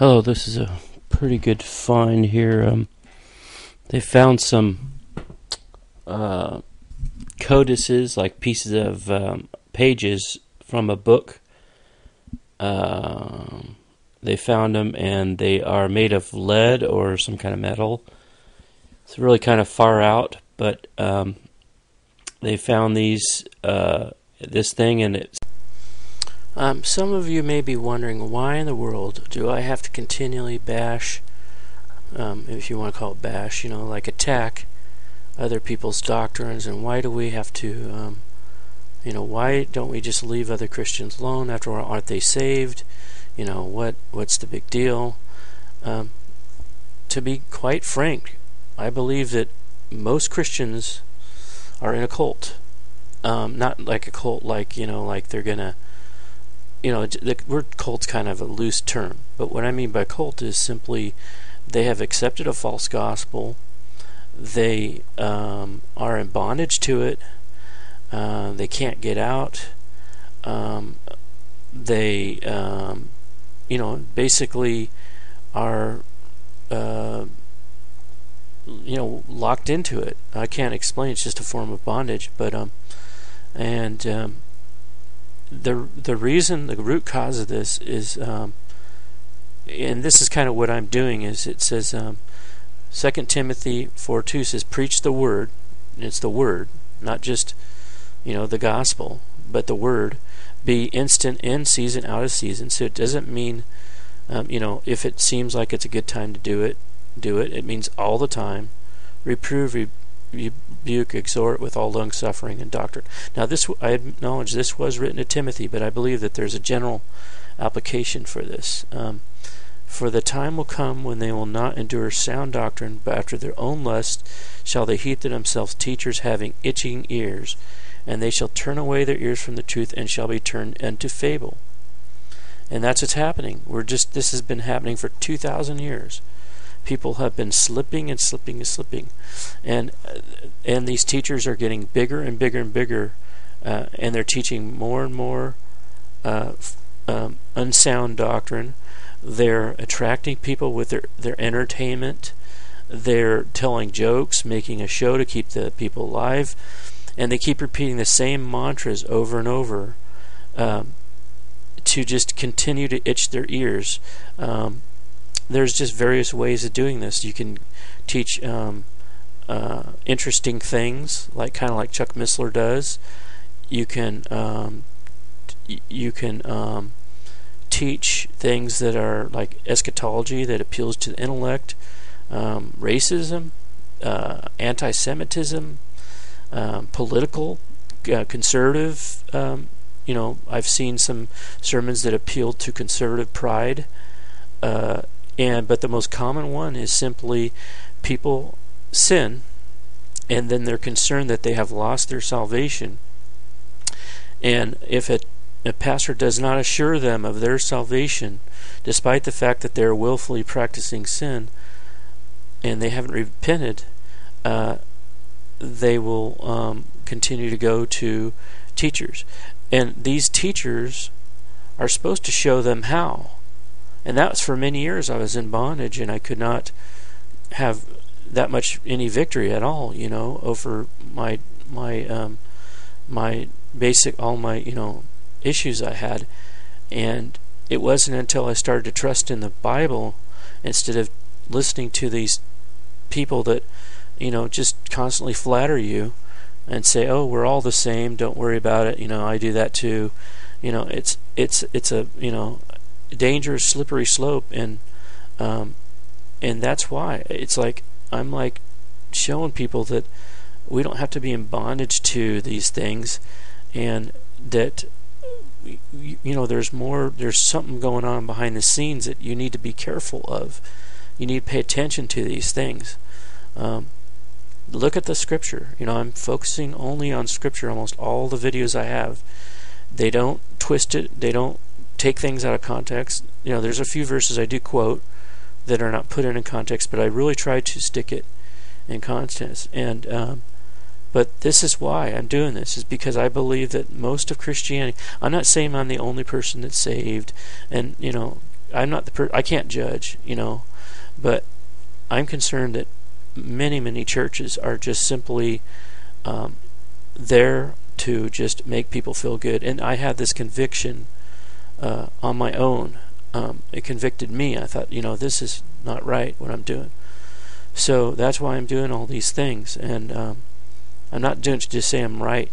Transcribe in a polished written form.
Hello, this is a pretty good find here. They found some codices, like pieces of pages from a book. They found them, and they are made of lead or some kind of metal. It's really kind of far out, but they found this thing, and it's. Some of you may be wondering, why in the world do I have to continually bash, if you want to call it bash, like attack other people's doctrines, and why do we have to, why don't we just leave other Christians alone? After all, aren't they saved? What's the big deal? To be quite frank, I believe that most Christians are in a cult. Not like a cult, like they're gonna. The word cult's kind of a loose term, but what I mean by cult is simply they have accepted a false gospel, they are in bondage to it, they can't get out, they basically are locked into it. I can't explain, it's just a form of bondage, but the reason, the root cause of this is, and this is kind of what I'm doing, is it says 2 Timothy 4:2 says, preach the word, and it's the word, not just the gospel, but the word, be instant in season, out of season. So it doesn't mean if it seems like it's a good time to do it. It means all the time. Reprove, rebuke, exhort with all long suffering and doctrine. Now, I acknowledge this was written to Timothy, but I believe that there's a general application for this. For the time will come when they will not endure sound doctrine, but after their own lust shall they heap to themselves teachers having itching ears, and they shall turn away their ears from the truth, and shall be turned into fable. And that's what's happening. This has been happening for 2,000 years. People have been slipping and slipping and slipping, and these teachers are getting bigger and bigger and bigger, and they're teaching more and more unsound doctrine. They're attracting people with their entertainment. They're telling jokes, making a show to keep the people alive, and they keep repeating the same mantras over and over to just continue to itch their ears. There's just various ways of doing this. You can teach interesting things, kind of like Chuck Missler does. You can teach things that are like eschatology, that appeals to the intellect, racism, anti-Semitism, political, conservative. I've seen some sermons that appeal to conservative pride. But the most common one is simply people sin, and then they're concerned that they have lost their salvation. And if a pastor does not assure them of their salvation, despite the fact that they're willfully practicing sin, and they haven't repented, they will continue to go to teachers. And these teachers are supposed to show them how. And that was for many years. I was in bondage, and I could not have that much any victory at all, over my basic, all my issues I had. And it wasn't until I started to trust in the Bible instead of listening to these people that just constantly flatter you and say, "Oh, we're all the same. Don't worry about it. I do that too." It's a dangerous, slippery slope, and that's why it's like I'm showing people that we don't have to be in bondage to these things, and that there's something going on behind the scenes that you need to be careful of. You need to pay attention to these things. Look at the scripture. I'm focusing only on scripture. Almost all the videos I have, they don't twist it. They don't take things out of context. There's a few verses I do quote that are not put in context, but I really try to stick it in context. And but this is why I'm doing this, is because I believe that most of Christianity, I'm not saying I'm the only person that's saved, and I'm not I can't judge, but I'm concerned that many churches are just simply there to just make people feel good. And I had this conviction on my own. It convicted me. I thought, this is not right what I'm doing. So that's why I'm doing all these things. And I'm not doing it to just say I'm right,